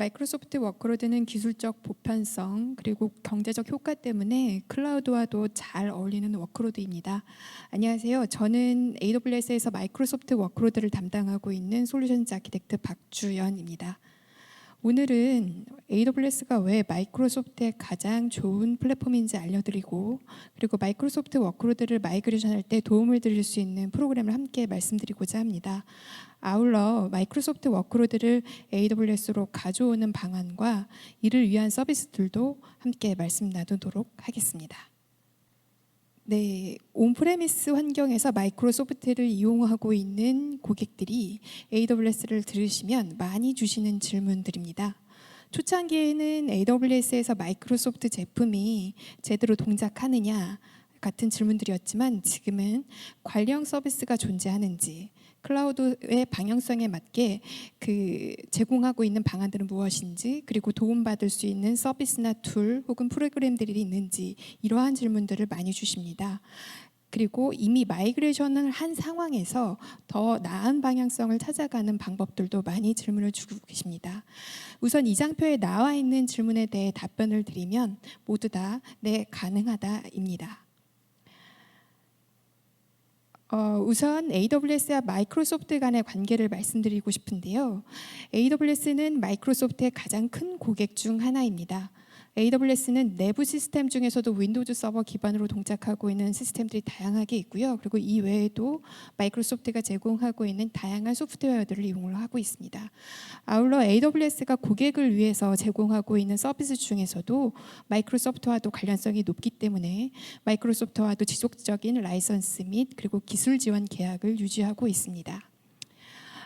마이크로소프트 워크로드는 기술적 보편성 그리고 경제적 효과 때문에 클라우드와도 잘 어울리는 워크로드입니다. 안녕하세요. 저는 AWS에서 마이크로소프트 워크로드를 담당하고 있는 솔루션즈 아키텍트 박주연입니다. 오늘은 AWS가 왜 마이크로소프트의 가장 좋은 플랫폼인지 알려드리고, 그리고 마이크로소프트 워크로드를 마이그레이션할 때 도움을 드릴 수 있는 프로그램을 함께 말씀드리고자 합니다. 아울러 마이크로소프트 워크로드를 AWS로 가져오는 방안과 이를 위한 서비스들도 함께 말씀 나누도록 하겠습니다. 네, 온프레미스 환경에서 마이크로소프트를 이용하고 있는 고객들이 AWS를 들으시면 많이 주시는 질문들입니다. 초창기에는 AWS에서 마이크로소프트 제품이 제대로 동작하느냐 같은 질문들이었지만, 지금은 관리형 서비스가 존재하는지, 클라우드의 방향성에 맞게 제공하고 있는 방안들은 무엇인지, 그리고 도움받을 수 있는 서비스나 툴 혹은 프로그램들이 있는지, 이러한 질문들을 많이 주십니다. 그리고 이미 마이그레이션을 한 상황에서 더 나은 방향성을 찾아가는 방법들도 많이 질문을 주고 계십니다. 우선 이 장표에 나와 있는 질문에 대해 답변을 드리면 모두 다 네, 가능하다입니다. 우선 AWS와 마이크로소프트 간의 관계를 말씀드리고 싶은데요. AWS는 마이크로소프트의 가장 큰 고객 중 하나입니다. AWS는 내부 시스템 중에서도 윈도우즈 서버 기반으로 동작하고 있는 시스템들이 다양하게 있고요. 그리고 이 외에도 마이크로소프트가 제공하고 있는 다양한 소프트웨어들을 이용을 하고 있습니다. 아울러 AWS가 고객을 위해서 제공하고 있는 서비스 중에서도 마이크로소프트와도 관련성이 높기 때문에 마이크로소프트와도 지속적인 라이선스 및 그리고 기술 지원 계약을 유지하고 있습니다.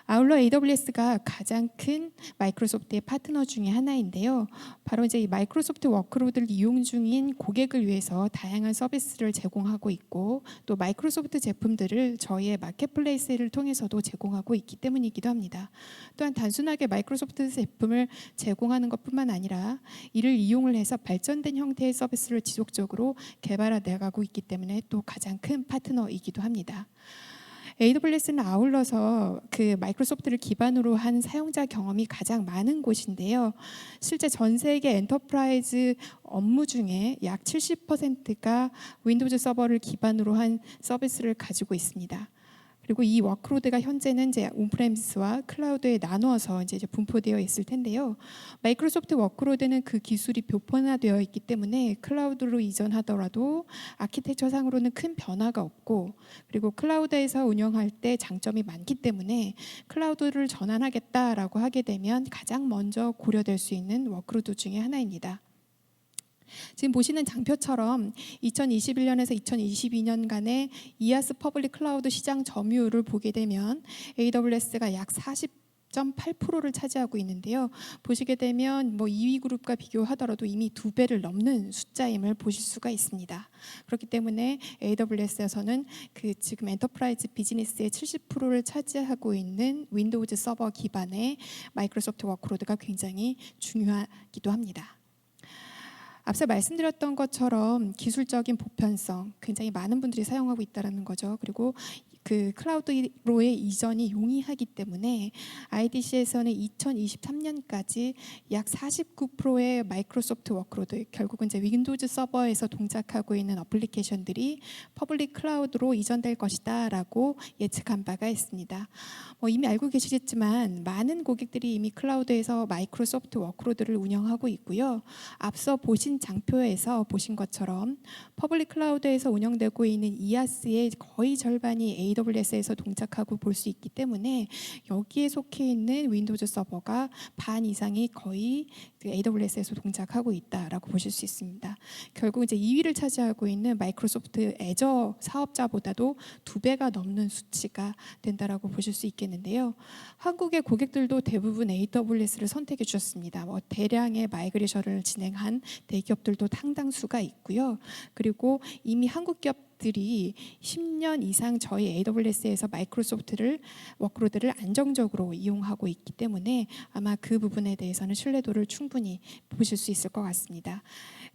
아울러 AWS가 가장 큰 마이크로소프트의 파트너 중에 하나인데요. 바로 이제 이 마이크로소프트 워크로드를 이용 중인 고객을 위해서 다양한 서비스를 제공하고 있고, 또 마이크로소프트 제품들을 저희의 마켓플레이스를 통해서도 제공하고 있기 때문이기도 합니다. 또한 단순하게 마이크로소프트 제품을 제공하는 것뿐만 아니라 이를 이용을 해서 발전된 형태의 서비스를 지속적으로 개발해 나가고 있기 때문에 또 가장 큰 파트너이기도 합니다. AWS는 아울러서 마이크로소프트를 기반으로 한 사용자 경험이 가장 많은 곳인데요. 실제 전 세계 엔터프라이즈 업무 중에 약 70%가 윈도우즈 서버를 기반으로 한 서비스를 가지고 있습니다. 그리고 이 워크로드가 현재는 이제 온프레미스와 클라우드에 나누어서 이제 분포되어 있을 텐데요. 마이크로소프트 워크로드는 그 기술이 보편화되어 있기 때문에 클라우드로 이전하더라도 아키텍처상으로는 큰 변화가 없고, 그리고 클라우드에서 운영할 때 장점이 많기 때문에 클라우드를 전환하겠다라고 하게 되면 가장 먼저 고려될 수 있는 워크로드 중에 하나입니다. 지금 보시는 장표처럼 2021년에서 2022년간의 이아스 퍼블릭 클라우드 시장 점유율을 보게 되면 AWS가 약 40.8%를 차지하고 있는데요. 보시게 되면 2위 그룹과 비교하더라도 이미 2배를 넘는 숫자임을 보실 수가 있습니다. 그렇기 때문에 AWS에서는 지금 엔터프라이즈 비즈니스의 70%를 차지하고 있는 윈도우즈 서버 기반의 마이크로소프트 워크로드가 굉장히 중요하기도 합니다. 앞서 말씀드렸던 것처럼 기술적인 보편성, 굉장히 많은 분들이 사용하고 있다는 거죠. 그리고 클라우드로의 이전이 용이하기 때문에 IDC에서는 2023년까지 약 49%의 마이크로소프트 워크로드, 결국은 이제 윈도우즈 서버에서 동작하고 있는 어플리케이션들이 퍼블릭 클라우드로 이전될 것이다라고 예측한 바가 있습니다. 이미 알고 계시겠지만 많은 고객들이 이미 클라우드에서 마이크로소프트 워크로드를 운영하고 있고요. 앞서 보신 장표에서 보신 것처럼 퍼블릭 클라우드에서 운영되고 있는 이아스의 거의 절반이 AWS에서 동작하고 볼 수 있기 때문에 여기에 속해 있는 윈도우즈 서버가 반 이상이 거의 AWS에서 동작하고 있다라고 보실 수 있습니다. 결국 이제 2위를 차지하고 있는 마이크로소프트 애저 사업자보다도 2배가 넘는 수치가 된다라고 보실 수 있겠는데요. 한국의 고객들도 대부분 AWS를 선택해 주셨습니다. 대량의 마이그레이션을 진행한 대기업들도 상당수가 있고요. 그리고 이미 한국 기업들이 10년 이상 저희 AWS에서 마이크로소프트 워크로드를 안정적으로 이용하고 있기 때문에 아마 그 부분에 대해서는 신뢰도를 충분히 보실 수 있을 것 같습니다.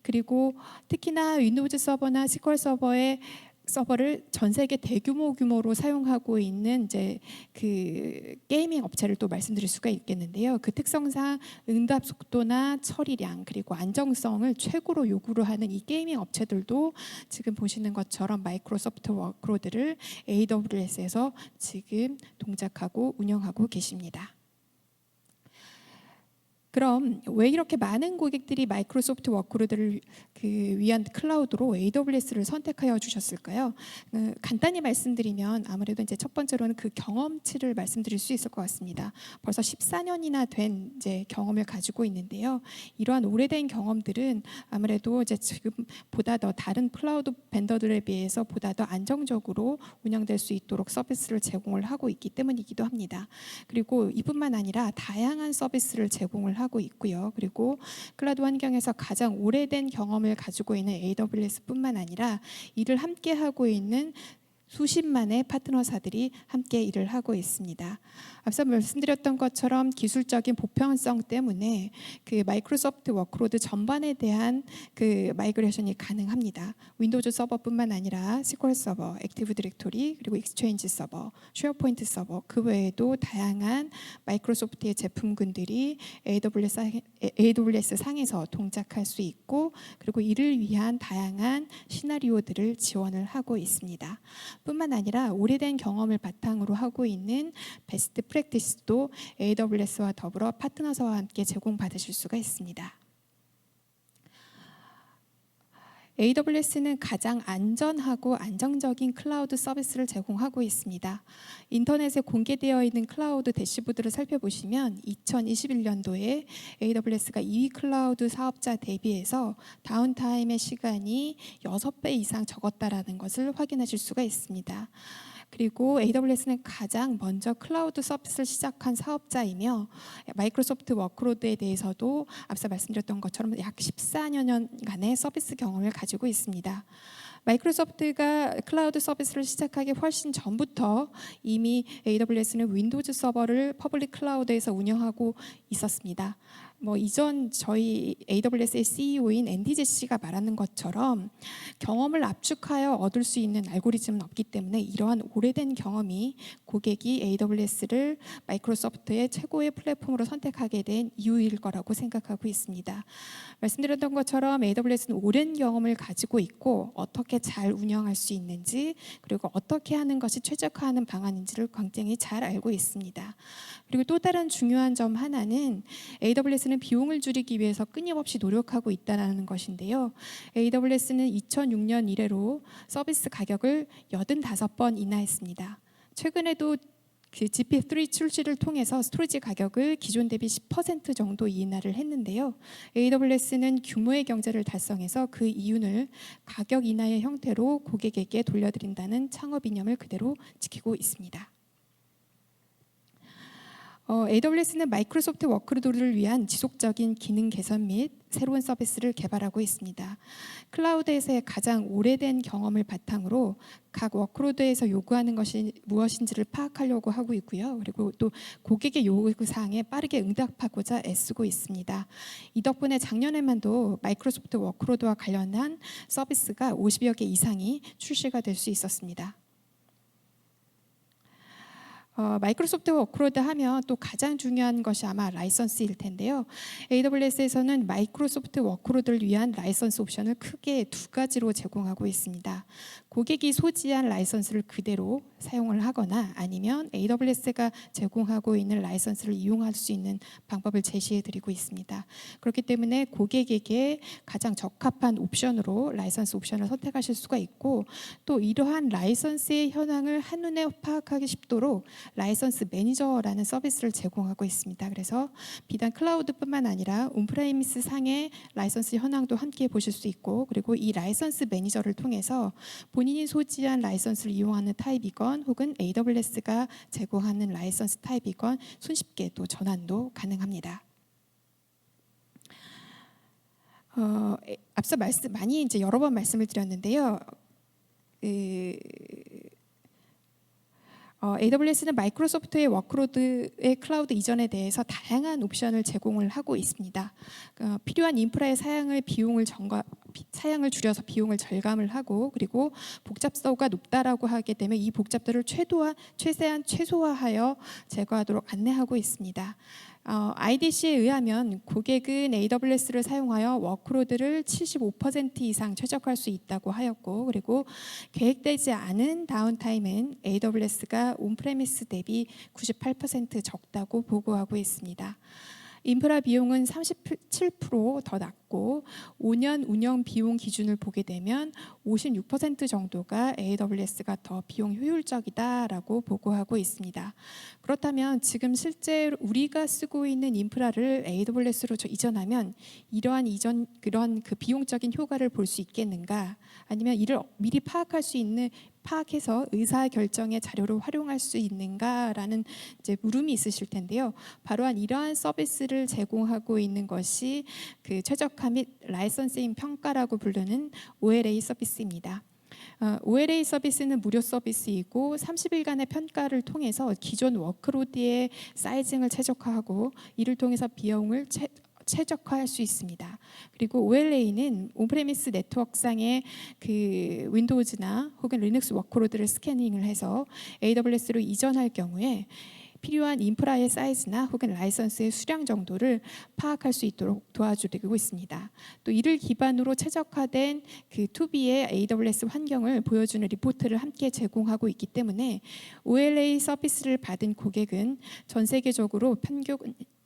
그리고 특히나 윈도우즈 서버나 SQL 서버의 서버를 전 세계 규모로 사용하고 있는 이제 그 게이밍 업체를 또 말씀드릴 수가 있겠는데요. 그 특성상 응답 속도나 처리량 그리고 안정성을 최고로 요구를 하는 이 게이밍 업체들도 지금 보시는 것처럼 마이크로소프트 워크로드를 AWS에서 지금 동작하고 운영하고 계십니다. 그럼 왜 이렇게 많은 고객들이 마이크로소프트 워크로드를 위한 클라우드로 AWS를 선택하여 주셨을까요? 간단히 말씀드리면 아무래도 이제 첫 번째로는 그 경험치를 말씀드릴 수 있을 것 같습니다. 벌써 14년이나 된 이제 경험을 가지고 있는데요. 이러한 오래된 경험들은 아무래도 이제 지금 보다 더 다른 클라우드 벤더들에 비해서 보다 더 안정적으로 운영될 수 있도록 서비스를 제공을 하고 있기 때문이기도 합니다. 그리고 이뿐만 아니라 다양한 서비스를 제공을 하고 있고요. 그리고 클라우드 환경에서 가장 오래된 경험을 가지고 있는 AWS뿐만 아니라 이를 함께 하고 있는 수십만의 파트너사들이 함께 일을 하고 있습니다. 앞서 말씀드렸던 것처럼 기술적인 보편성 때문에 그 마이크로소프트 워크로드 전반에 대한 그 마이그레이션이 가능합니다. 윈도우즈 서버뿐만 아니라 SQL 서버, 액티브 디렉토리, 그리고 익스체인지 서버, 쉐어포인트 서버, 그 외에도 다양한 마이크로소프트의 제품군들이 AWS 상에서 동작할 수 있고, 그리고 이를 위한 다양한 시나리오들을 지원을 하고 있습니다. 뿐만 아니라 오래된 경험을 바탕으로 하고 있는 베스트 프랙티스도 AWS와 더불어 파트너사와 함께 제공받으실 수가 있습니다. AWS는 가장 안전하고 안정적인 클라우드 서비스를 제공하고 있습니다. 인터넷에 공개되어 있는 클라우드 대시보드를 살펴보시면 2021년도에 AWS가 2위 클라우드 사업자 대비해서 다운타임의 시간이 6배 이상 적었다라는 것을 확인하실 수가 있습니다. 그리고 AWS는 가장 먼저 클라우드 서비스를 시작한 사업자이며 마이크로소프트 워크로드에 대해서도 앞서 말씀드렸던 것처럼 약 14년간의 서비스 경험을 가지고 있습니다. 마이크로소프트가 클라우드 서비스를 시작하기 훨씬 전부터 이미 AWS는 윈도우즈 서버를 퍼블릭 클라우드에서 운영하고 있었습니다. 이전 저희 AWS의 CEO인 앤디 제시가 말하는 것처럼 경험을 압축하여 얻을 수 있는 알고리즘은 없기 때문에 이러한 오래된 경험이 고객이 AWS를 마이크로소프트의 최고의 플랫폼으로 선택하게 된 이유일 거라고 생각하고 있습니다. 말씀드렸던 것처럼 AWS는 오랜 경험을 가지고 있고 어떻게 잘 운영할 수 있는지 그리고 어떻게 하는 것이 최적화하는 방안인지를 굉장히 잘 알고 있습니다. 그리고 또 다른 중요한 점 하나는 AWS는 비용을 줄이기 위해서 끊임없이 노력하고 있다는 것인데요. AWS는 2006년 이래로 서비스 가격을 85번 인하했습니다. 최근에도 그 GP3 출시를 통해서 스토리지 가격을 기존 대비 10% 정도 인하를 했는데요. AWS는 규모의 경제를 달성해서 그 이윤을 가격 인하의 형태로 고객에게 돌려드린다는 창업 이념을 그대로 지키고 있습니다. AWS는 마이크로소프트 워크로드를 위한 지속적인 기능 개선 및 새로운 서비스를 개발하고 있습니다. 클라우드에서의 가장 오래된 경험을 바탕으로 각 워크로드에서 요구하는 것이 무엇인지를 파악하려고 하고 있고요. 그리고 또 고객의 요구사항에 빠르게 응답하고자 애쓰고 있습니다. 이 덕분에 작년에만도 마이크로소프트 워크로드와 관련한 서비스가 50여 개 이상이 출시가 될 수 있었습니다. 마이크로소프트 워크로드 하면 또 가장 중요한 것이 아마 라이선스일 텐데요. AWS에서는 마이크로소프트 워크로드를 위한 라이선스 옵션을 크게 두 가지로 제공하고 있습니다. 고객이 소지한 라이선스를 그대로 사용을 하거나 아니면 AWS가 제공하고 있는 라이선스를 이용할 수 있는 방법을 제시해 드리고 있습니다. 그렇기 때문에 고객에게 가장 적합한 옵션으로 라이선스 옵션을 선택하실 수가 있고 또 이러한 라이선스의 현황을 한눈에 파악하기 쉽도록 라이선스 매니저라는 서비스를 제공하고 있습니다. 그래서 비단 클라우드뿐만 아니라 온프레미스 상의 라이선스 현황도 함께 보실 수 있고 그리고 이 라이선스 매니저를 통해서 본인이 소지한 라이선스를 이용하는 타입이건 혹은 AWS가 제공하는 라이선스 타입이건 손쉽게 또 전환도 가능합니다. 앞서 많이 이제 여러 번 말씀을 드렸는데요. AWS는 마이크로소프트의 워크로드의 클라우드 이전에 대해서 다양한 옵션을 제공을 하고 있습니다. 필요한 인프라의 사양을 줄여서 비용을 절감을 하고, 그리고 복잡도가 높다라고 하게 되면 이 복잡도를 최대한 최소화하여 제거하도록 안내하고 있습니다. IDC에 의하면 고객은 AWS를 사용하여 워크로드를 75% 이상 최적화할 수 있다고 하였고, 그리고 계획되지 않은 다운타임은 AWS가 온프레미스 대비 98% 적다고 보고하고 있습니다. 인프라 비용은 37%더 낮고 5년 운영 비용 기준을 보게 되면 56% 정도가 AWS가 더 비용 효율적이다라고 보고하고 있습니다. 그렇다면 지금 실제 우리가 쓰고 있는 인프라를 AWS로 이전하면 그런 그 비용적인 효과를 볼 수 있겠는가? 아니면 이를 미리 파악해서 의사 결정의 자료로 활용할 수 있는가라는 이제 물음이 있으실 텐데요. 바로 이러한 서비스를 제공하고 있는 것이 그 최적화 및 라이선싱 평가라고 부르는 OLA 서비스입니다. OLA 서비스는 무료 서비스이고 30일간의 평가를 통해서 기존 워크로드의 사이징을 최적화하고 이를 통해서 비용을 최적화할 수 있습니다. 그리고 OLA는 온프레미스 네트워크상의 그 윈도우즈나 혹은 리눅스 워크로드를 스캐닝을 해서 AWS로 이전할 경우에 필요한 인프라의 사이즈나 혹은 라이선스의 수량 정도를 파악할 수 있도록 도와주고 있습니다. 또 이를 기반으로 최적화된 그 2B의 AWS 환경을 보여주는 리포트를 함께 제공하고 있기 때문에 OLA 서비스를 받은 고객은 전 세계적으로 평균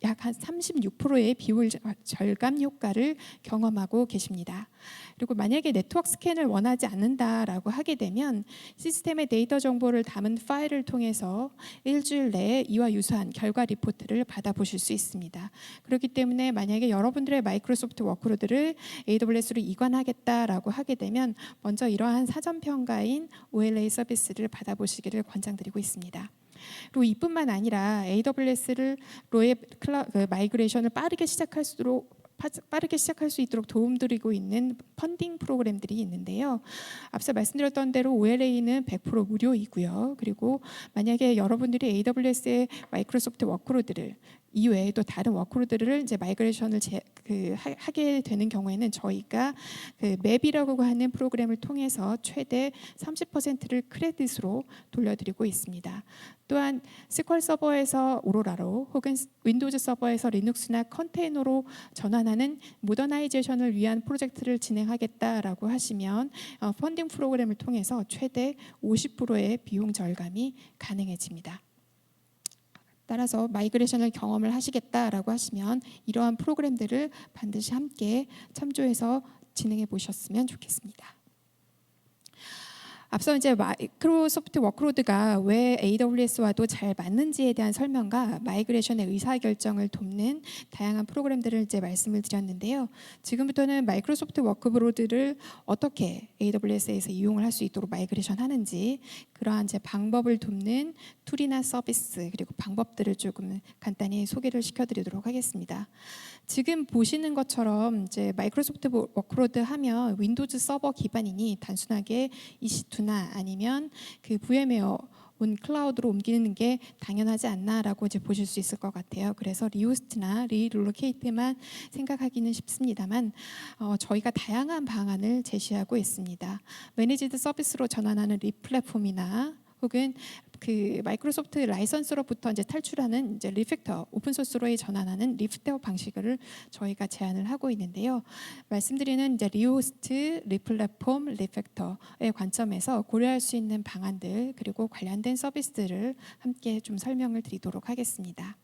약 한 36%의 비용 절감 효과를 경험하고 계십니다. 그리고 만약에 네트워크 스캔을 원하지 않는다라고 하게 되면 시스템의 데이터 정보를 담은 파일을 통해서 일주일 내에 이와 유사한 결과 리포트를 받아보실 수 있습니다. 그렇기 때문에 만약에 여러분들의 마이크로소프트 워크로드를 AWS로 이관하겠다라고 하게 되면 먼저 이러한 사전 평가인 OLA 서비스를 받아보시기를 권장드리고 있습니다. 그리고 이뿐만 아니라 AWS로의 마이그레이션을 빠르게 시작할 수 있도록 도움드리고 있는 펀딩 프로그램들이 있는데요. 앞서 말씀드렸던 대로 OLA는 100% 무료이고요. 그리고 만약에 여러분들이 AWS의 마이크로소프트 워크로드를 이외에 또 다른 워크로드를 이제 마이그레이션을 하게 되는 경우에는 저희가 그 맵이라고 하는 프로그램을 통해서 최대 30%를 크레딧으로 돌려드리고 있습니다. 또한 SQL 서버에서 오로라로 혹은 윈도우즈 서버에서 리눅스나 컨테이너로 전환하는 모더나이제이션을 위한 프로젝트를 진행하겠다라고 하시면 펀딩 프로그램을 통해서 최대 50%의 비용 절감이 가능해집니다. 따라서 마이그레이션을 경험을 하시겠다라고 하시면 이러한 프로그램들을 반드시 함께 참조해서 진행해 보셨으면 좋겠습니다. 앞서 이제 마이크로소프트 워크로드가 왜 AWS와도 잘 맞는지에 대한 설명과 마이그레이션의 의사결정을 돕는 다양한 프로그램들을 이제 말씀을 드렸는데요. 지금부터는 마이크로소프트 워크로드를 어떻게 AWS에서 이용을 할 수 있도록 마이그레이션 하는지 그러한 이제 방법을 돕는 툴이나 서비스 그리고 방법들을 조금 간단히 소개를 시켜드리도록 하겠습니다. 지금 보시는 것처럼 이제 마이크로소프트 워크로드 하면 윈도우즈 서버 기반이니 단순하게 EC2나 아니면 그 VM웨어 온 클라우드로 옮기는 게 당연하지 않나라고 이제 보실 수 있을 것 같아요. 그래서 리호스트나 리로케이트만 생각하기는 쉽습니다만 저희가 다양한 방안을 제시하고 있습니다. 매니지드 서비스로 전환하는 리플랫폼이나 혹은 그 마이크로소프트 라이선스로부터 이제 탈출하는 이제 리팩터 오픈 소스로의 전환하는 리프터 방식을 저희가 제안을 하고 있는데요. 말씀드리는 이제 리호스트, 리플랫폼, 리팩터의 관점에서 고려할 수 있는 방안들 그리고 관련된 서비스들을 함께 좀 설명을 드리도록 하겠습니다.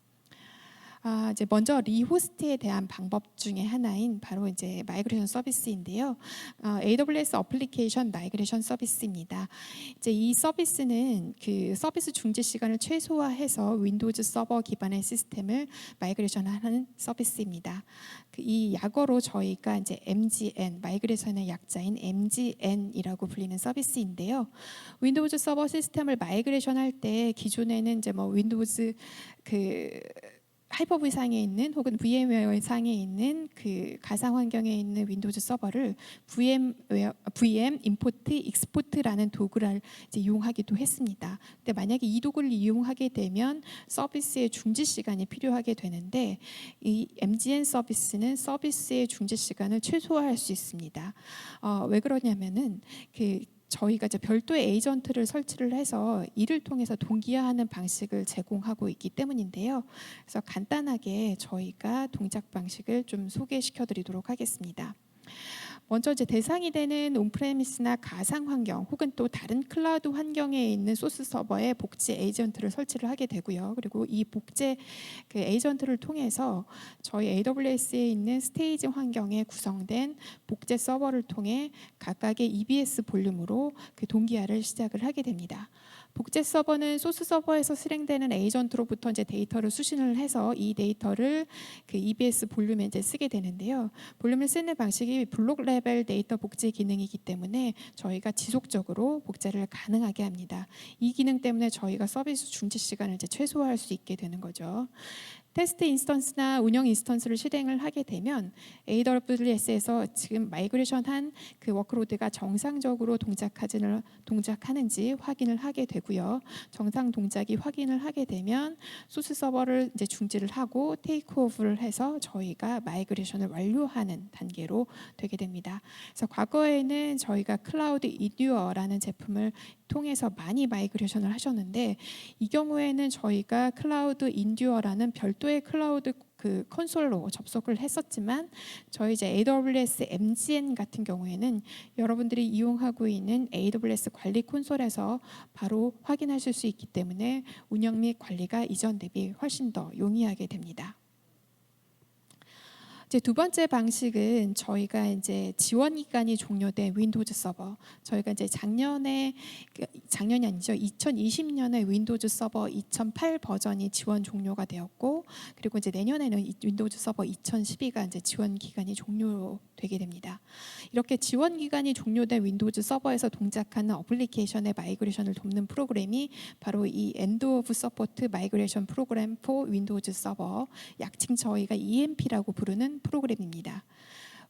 이제 먼저 리호스트에 대한 방법 중에 하나인 바로 이제 마이그레이션 서비스인데요. AWS 어플리케이션 마이그레이션 서비스입니다. 이제 이 서비스는 그 서비스 중지 시간을 최소화해서 윈도우즈 서버 기반의 시스템을 마이그레이션하는 서비스입니다. 이 약어로 저희가 이제 MGN 마이그레이션의 약자인 MGN이라고 불리는 서비스인데요. 윈도우즈 서버 시스템을 마이그레이션 할 때 기존에는 이제 뭐 윈도우즈 하이퍼V 상에 있는 혹은 VM웨어 상에 있는 그 가상 환경에 있는 윈도우즈 서버를 VM 임포트 익스포트라는 도구를 이제 이용하기도 했습니다. 근데 만약에 이 도구를 이용하게 되면 서비스의 중지 시간이 필요하게 되는데 이 MGN 서비스는 서비스의 중지 시간을 최소화할 수 있습니다. 왜 그러냐면은 저희가 이제 별도의 에이전트를 설치를 해서 이를 통해서 동기화하는 방식을 제공하고 있기 때문인데요. 그래서 간단하게 저희가 동작 방식을 좀 소개시켜 드리도록 하겠습니다. 먼저 이제 대상이 되는 온프레미스나 가상 환경 혹은 또 다른 클라우드 환경에 있는 소스 서버에 복제 에이전트를 설치를 하게 되고요. 그리고 이 복제 그 에이전트를 통해서 저희 AWS에 있는 스테이지 환경에 구성된 복제 서버를 통해 각각의 EBS 볼륨으로 그 동기화를 시작을 하게 됩니다. 복제 서버는 소스 서버에서 실행되는 에이전트로부터 이제 데이터를 수신을 해서 이 데이터를 그 EBS 볼륨에 이제 쓰게 되는데요. 볼륨을 쓰는 방식이 블록 레벨 데이터 복제 기능이기 때문에 저희가 지속적으로 복제를 가능하게 합니다. 이 기능 때문에 저희가 서비스 중지 시간을 이제 최소화할 수 있게 되는 거죠. 테스트 인스턴스나 운영 인스턴스를 실행을 하게 되면 AWS에서 지금 마이그레이션한 그 워크로드가 정상적으로 동작하는지 확인을 하게 되고요. 정상 동작이 확인을 하게 되면 소스 서버를 이제 중지를 하고 테이크오프를 해서 저희가 마이그레이션을 완료하는 단계로 되게 됩니다. 그래서 과거에는 저희가 클라우드 인듀어라는 제품을 통해서 많이 마이그레이션을 하셨는데 이 경우에는 저희가 클라우드 인듀어라는 별도의 클라우드 그 콘솔로 접속을 했었지만 저희 이제 AWS MGN 같은 경우에는 여러분들이 이용하고 있는 AWS 관리 콘솔에서 바로 확인하실 수 있기 때문에 운영 및 관리가 이전 대비 훨씬 더 용이하게 됩니다. 이제 두 번째 방식은 저희가 이제 지원 기간이 종료된 윈도우즈 서버. 저희가 이제 작년이 아니죠. 2020년에 윈도우즈 서버 2008 버전이 지원 종료가 되었고, 그리고 이제 내년에는 윈도우즈 서버 2012가 이제 지원 기간이 종료되게 됩니다. 이렇게 지원 기간이 종료된 윈도우즈 서버에서 동작하는 어플리케이션의 마이그레이션을 돕는 프로그램이 바로 이 End of Support Migration Program for Windows Server, 약칭 저희가 EMP라고 부르는 프로그램입니다.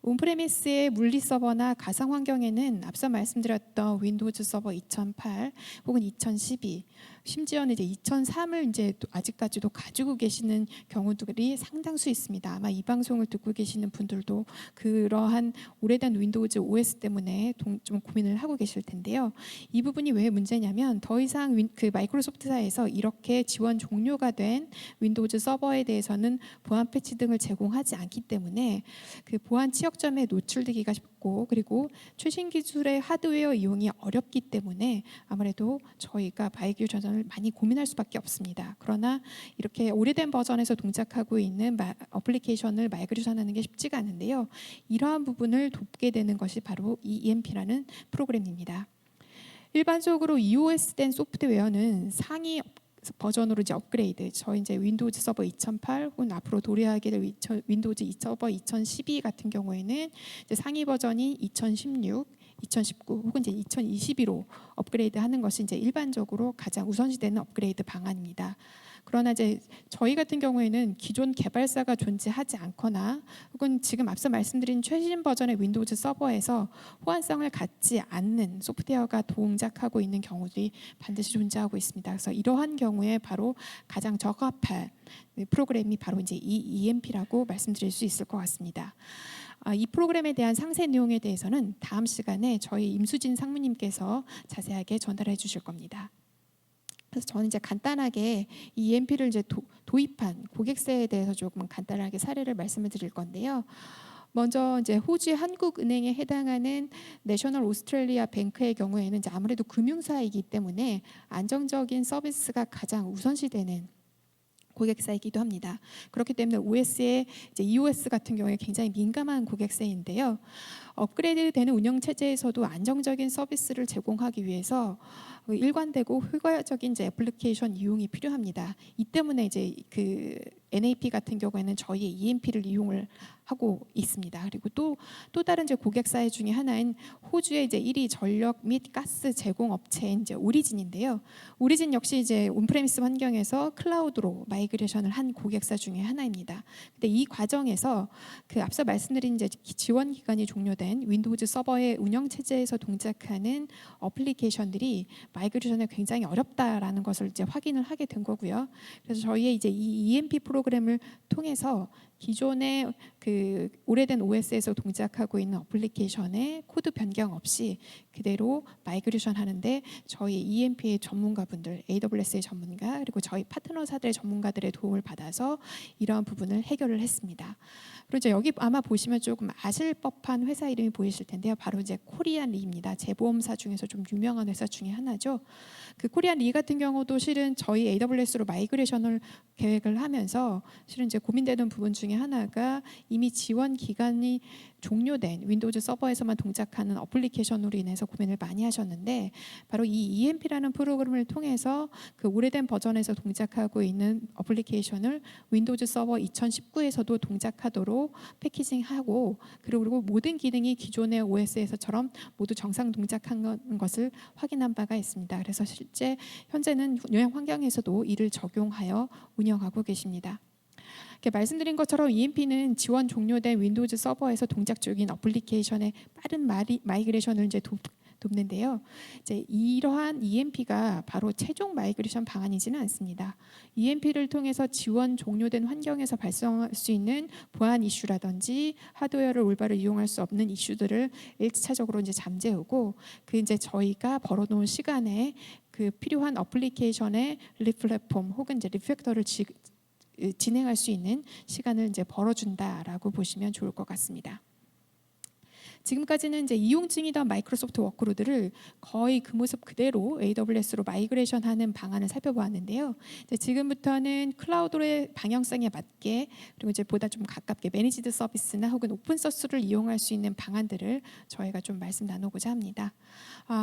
온프레미스의 물리 서버나 가상 환경에는 앞서 말씀드렸던 윈도우즈 서버 2008 혹은 2012, 심지어는 이제 2003을 이제 아직까지도 가지고 계시는 경우들이 상당수 있습니다. 아마 이 방송을 듣고 계시는 분들도 그러한 오래된 윈도우즈 OS 때문에 좀 고민을 하고 계실 텐데요. 이 부분이 왜 문제냐면 더 이상 그 마이크로소프트사에서 이렇게 지원 종료가 된 윈도우즈 서버에 대해서는 보안 패치 등을 제공하지 않기 때문에 그 보안 취약점에 노출되기가 쉽고, 그리고 최신 기술의 하드웨어 이용이 어렵기 때문에 아무래도 저희가 마이그레이션을 많이 고민할 수밖에 없습니다. 그러나 이렇게 오래된 버전에서 동작하고 있는 어플리케이션을 마이그레이션하는 게 쉽지가 않은데요. 이러한 부분을 돕게 되는 것이 바로 이 EMP라는 프로그램입니다. 일반적으로 EOS 된 소프트웨어는 상위 버전으로 이제 업그레이드, 저희 이제 윈도우즈 서버 2008 혹은 앞으로 도래하게 될 윈도우즈 서버 2012 같은 경우에는 이제 상위 버전이 2016, 2019 혹은 이제 2022로 업그레이드하는 것이 이제 일반적으로 가장 우선시되는 업그레이드 방안입니다. 그러나 이제 저희 같은 경우에는 기존 개발사가 존재하지 않거나 혹은 지금 앞서 말씀드린 최신 버전의 윈도우즈 서버에서 호환성을 갖지 않는 소프트웨어가 동작하고 있는 경우들이 반드시 존재하고 있습니다. 그래서 이러한 경우에 바로 가장 적합한 프로그램이 바로 이제 이 EMP라고 말씀드릴 수 있을 것 같습니다. 이 프로그램에 대한 상세 내용에 대해서는 다음 시간에 저희 임수진 상무님께서 자세하게 전달해 주실 겁니다. 그래서 저는 이제 간단하게 이 EMP를 이제 도입한 고객사에 대해서 조금 간단하게 사례를 말씀을 드릴 건데요. 먼저 이제 호주의 한국은행에 해당하는 내셔널 오스트레일리아 뱅크의 경우에는 이제 아무래도 금융사이기 때문에 안정적인 서비스가 가장 우선시되는 고객사이기도 합니다. 그렇기 때문에 OS의 이제 EOS 같은 경우에 굉장히 민감한 고객사인데요. 업그레이드되는 운영 체제에서도 안정적인 서비스를 제공하기 위해서 일관되고 효과적인 이제 애플리케이션 이용이 필요합니다. 이 때문에 이제 그 NAP 같은 경우에는 저희의 EMP를 이용을 하고 있습니다. 그리고 또 다른 이제 고객사 중에 하나인 호주의 이제 1위 전력 및 가스 제공 업체인 이제 오리진인데요. 오리진 역시 이제 온프레미스 환경에서 클라우드로 마이그레이션을 한 고객사 중에 하나입니다. 근데 이 과정에서 그 앞서 말씀드린 이제 지원 기간이 종료된 윈도우즈 서버의 운영 체제에서 동작하는 어플리케이션들이 마이그레이션에 굉장히 어렵다라는 것을 이제 확인을 하게 된 거고요. 그래서 저희의 이제 이 EMP 프로그램을 통해서 기존의 그 오래된 OS에서 동작하고 있는 어플리케이션의 코드 변경 없이 그대로 마이그레이션 하는데 저희 EMP의 전문가분들, AWS의 전문가 그리고 저희 파트너사들의 전문가들의 도움을 받아서 이러한 부분을 해결을 했습니다. 그리고 이제 여기 아마 보시면 조금 아실 법한 회사 이름이 보이실 텐데요. 바로 이제 코리안 리입니다. 제보험사 중에서 좀 유명한 회사 중에 하나죠. 그 코리안 리 같은 경우도 실은 저희 AWS로 마이그레이션을 계획을 하면서 실은 이제 고민되는 부분 중에 하나가 이미 지원 기간이 종료된 윈도우즈 서버에서만 동작하는 어플리케이션으로 인해서 고민을 많이 하셨는데 바로 이 EMP라는 프로그램을 통해서 그 오래된 버전에서 동작하고 있는 어플리케이션을 윈도우즈 서버 2019에서도 동작하도록 패키징하고 그리고 모든 기능이 기존의 OS에서처럼 모두 정상 동작한 것을 확인한 바가 있습니다. 그래서 실제 현재는 운영 환경에서도 이를 적용하여 운영하고 계십니다. 이렇게 말씀드린 것처럼 EMP는 지원 종료된 윈도우즈 서버에서 동작 중인 어플리케이션의 빠른 마이그레이션을 이제 돕는데요. 이제 이러한 EMP가 바로 최종 마이그레이션 방안이지는 않습니다. EMP를 통해서 지원 종료된 환경에서 발생할 수 있는 보안 이슈라든지 하드웨어를 올바로 이용할 수 없는 이슈들을 1차적으로 이제 잠재우고 그 이제 저희가 벌어놓은 시간에 그 필요한 어플리케이션의 리플랫폼 혹은 이제 리팩터를 진행할 수 있는 시간을 이제 벌어준다라고 보시면 좋을 것 같습니다. 지금까지는 이제 이용 중이던 마이크로소프트 워크로드를 거의 그 모습 그대로 AWS로 마이그레이션하는 방안을 살펴보았는데요. 이제 지금부터는 클라우드의 방향성에 맞게 그리고 이제 보다 좀 가깝게 매니지드 서비스나 혹은 오픈 소스를 이용할 수 있는 방안들을 저희가 좀 말씀 나누고자 합니다.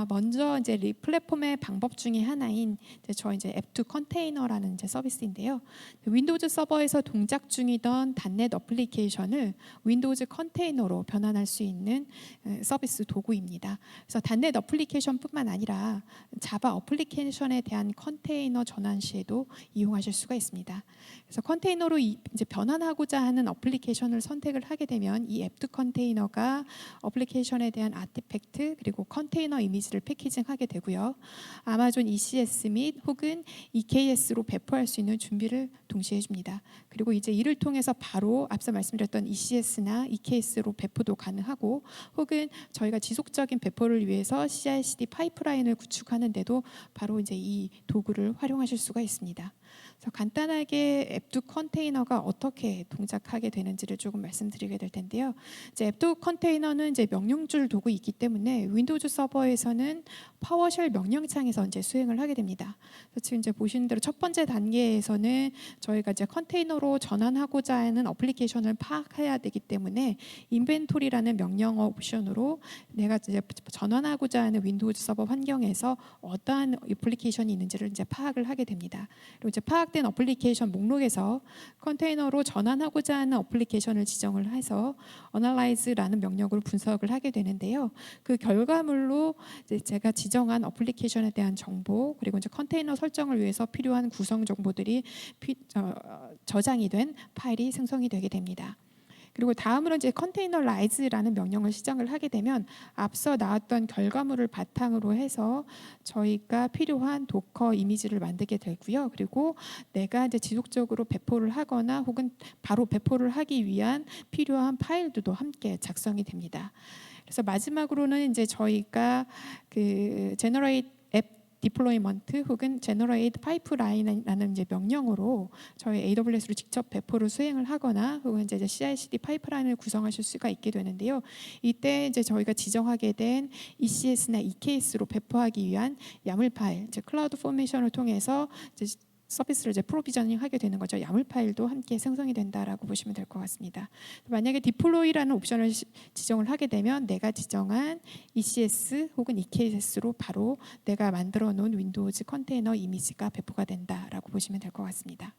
먼저 이제 리플랫폼의 방법 중에 하나인 저희 이제 앱2 컨테이너라는 이제 서비스인데요. 윈도우즈 서버에서 동작 중이던 .NET 어플리케이션을 윈도우즈 컨테이너로 변환할 수 있는 서비스 도구입니다. 그래서 .NET 어플리케이션뿐만 아니라 자바 어플리케이션에 대한 컨테이너 전환 시에도 이용하실 수가 있습니다. 그래서 컨테이너로 이제 변환하고자 하는 어플리케이션을 선택을 하게 되면 이 앱2 컨테이너가 어플리케이션에 대한 아티팩트 그리고 컨테이너 이미지를 패키징하게 되고요. 아마존 ECS 및 혹은 EKS로 배포할 수 있는 준비를 동시에 해줍니다. 그리고 이제 이를 통해서 바로 앞서 말씀드렸던 ECS나 EKS로 배포도 가능하고 혹은 저희가 지속적인 배포를 위해서 CI/CD 파이프라인을 구축하는데도 바로 이제 이 도구를 활용하실 수가 있습니다. 그래서 간단하게 앱2 컨테이너가 어떻게 동작하게 되는지를 조금 말씀드리게 될 텐데요. 이제 앱2 컨테이너는 이제 명령줄 도구이기 때문에 윈도우즈 서버에서는 파워쉘 명령창에서 이제 수행을 하게 됩니다. 그래서 지금 이제 보시는 대로 첫 번째 단계에서는 저희가 이제 컨테이너로 전환하고자 하는 어플리케이션을 파악해야 되기 때문에 인벤토리라는 명령 옵션으로 내가 이제 전환하고자 하는 윈도우즈 서버 환경에서 어떠한 어플리케이션이 있는지를 이제 파악을 하게 됩니다. 그리고 이제 파악된 어플리케이션 목록에서 컨테이너로 전환하고자 하는 어플리케이션을 지정을 해서 Analyze라는 명령으로 분석을 하게 되는데요. 그 결과물로 이제 제가 지정한 어플리케이션에 대한 정보 그리고 이제 컨테이너 설정을 위해서 필요한 구성 정보들이 저장이 된 파일이 생성이 되게 됩니다. 그리고 다음으로 이제 컨테이너라이즈라는 명령을 시작을 하게 되면 앞서 나왔던 결과물을 바탕으로 해서 저희가 필요한 도커 이미지를 만들게 되고요. 그리고 내가 이제 지속적으로 배포를 하거나 혹은 바로 배포를 하기 위한 필요한 파일들도 함께 작성이 됩니다. 그래서 마지막으로는 이제 저희가 그 generate 디플로이먼트 혹은 제너레이트 파이프라인이라는 이제 명령으로 저희 AWS로 직접 배포를 수행을 하거나 혹은 이제 CI/CD 파이프라인을 구성하실 수가 있게 되는데요. 이때 이제 저희가 지정하게 된 ECS나 EKS로 배포하기 위한 야물 파일, 이제 클라우드 포메이션을 통해서 이제 서비스를 이제 프로비저닝하게 되는 거죠. 야물 파일도 함께 생성이 된다라고 보시면 될 것 같습니다. 만약에 디플로이라는 옵션을 지정을 하게 되면 내가 지정한 ECS 혹은 EKS로 바로 내가 만들어 놓은 윈도우즈 컨테이너 이미지가 배포가 된다라고 보시면 될 것 같습니다.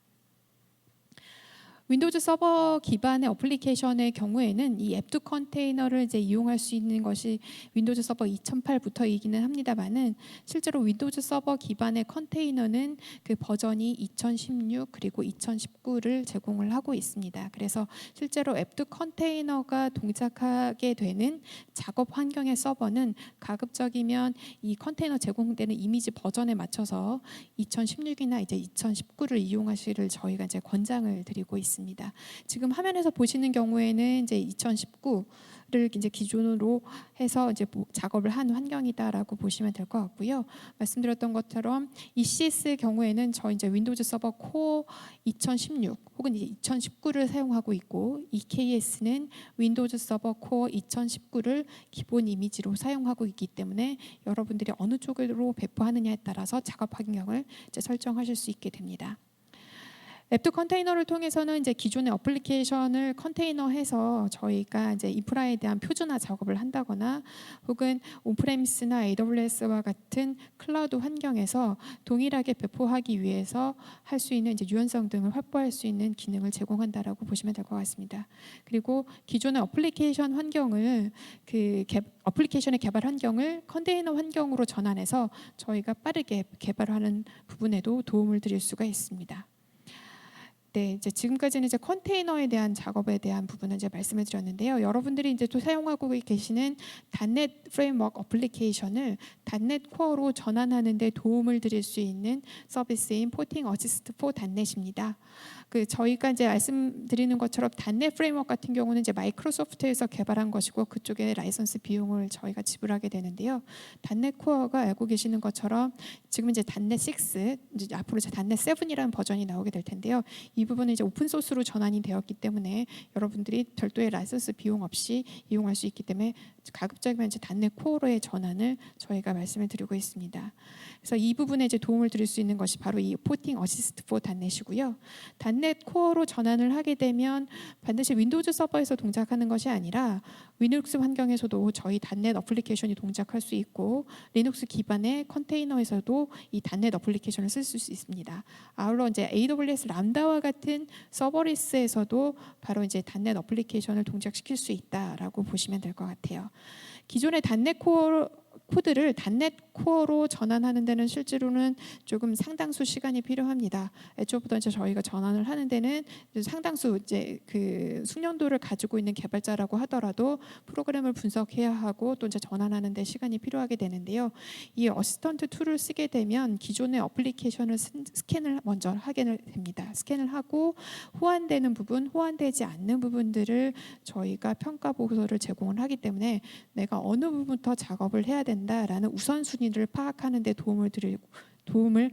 윈도우즈 서버 기반의 어플리케이션의 경우에는 이 앱2 컨테이너를 이제 이용할 수 있는 것이 윈도우즈 서버 2008부터이기는 합니다만은 실제로 윈도우즈 서버 기반의 컨테이너는 그 버전이 2016 그리고 2019를 제공을 하고 있습니다. 그래서 실제로 앱2 컨테이너가 동작하게 되는 작업 환경의 서버는 가급적이면 이 컨테이너 제공되는 이미지 버전에 맞춰서 2016이나 이제 2019를 이용하시를 저희가 이제 권장을 드리고 있습니다. 지금 화면에서 보시는 경우에는 이제 2019를 이제 기준으로 해서 이제 작업을 한 환경이다라고 보시면 될 것 같고요. 말씀드렸던 것처럼 ECS의 경우에는 저희 이제 윈도우즈 서버 코어 2016 혹은 이제 2019를 사용하고 있고 EKS는 윈도우즈 서버 코어 2019를 기본 이미지로 사용하고 있기 때문에 여러분들이 어느 쪽으로 배포하느냐에 따라서 작업 환경을 이제 설정하실 수 있게 됩니다. 앱2 컨테이너를 통해서는 이제 기존의 어플리케이션을 컨테이너해서 저희가 이제 인프라에 대한 표준화 작업을 한다거나 혹은 온프레미스나 AWS와 같은 클라우드 환경에서 동일하게 배포하기 위해서 할 수 있는 이제 유연성 등을 확보할 수 있는 기능을 제공한다라고 보시면 될 것 같습니다. 그리고 기존의 어플리케이션 환경을 어플리케이션의 개발 환경을 컨테이너 환경으로 전환해서 저희가 빠르게 개발하는 부분에도 도움을 드릴 수가 있습니다. 네, 이제 지금까지는 이제 컨테이너에 대한 작업에 대한 부분을 이제 말씀을 드렸는데요. 여러분들이 이제 또 사용하고 계시는 .NET 프레임워크 어플리케이션을 .NET 코어로 전환하는 데 도움을 드릴 수 있는 서비스인 포팅 어시스트 for .NET입니다. 저희가 이제 말씀드리는 것처럼 .NET 프레임워크 같은 경우는 이제 마이크로소프트에서 개발한 것이고 그쪽에 라이선스 비용을 저희가 지불하게 되는데요. .NET 코어가 알고 계시는 것처럼 지금 이제 .NET 6, 이제 앞으로 이제 .NET 7이라는 버전이 나오게 될 텐데요. 이 부분은 이제 오픈 소스로 전환이 되었기 때문에 여러분들이 별도의 라이선스 비용 없이 이용할 수 있기 때문에 가급적이면 이제 .NET 코어로의 전환을 저희가 말씀을 드리고 있습니다. 그래서 이 부분에 이제 도움을 드릴 수 있는 것이 바로 이 포팅 어시스트 for .NET이고요. .NET 코어로 전환을 하게 되면 반드시 윈도우즈 서버에서 동작하는 것이 아니라 리눅스 환경에서도 저희 .NET 어플리케이션이 동작할 수 있고 리눅스 기반의 컨테이너에서도 이 .NET 어플리케이션을 쓸 수 있습니다. 아울러 이제 AWS 람다와 같은 서버리스에서도 바로 이제 .NET 어플리케이션을 동작시킬 수 있다라고 보시면 될 것 같아요. 기존의 .NET 코드를 .NET 코어로 전환하는 데는 실제로는 조금 상당수 시간이 필요합니다. 애초부터 이제 저희가 전환을 하는 데는 상당수 이제 그 숙련도를 가지고 있는 개발자라고 하더라도 프로그램을 분석해야 하고 또 이제 전환하는 데 시간이 필요하게 되는데요. 이 어시스턴트 툴을 쓰게 되면 기존의 어플리케이션을 스캔을 먼저 하게 됩니다. 스캔을 하고 호환되는 부분, 호환되지 않는 부분들을 저희가 평가 보고서를 제공을 하기 때문에 내가 어느 부분부터 작업을 해야 된다라는 우선순위를 파악하는 데 도움을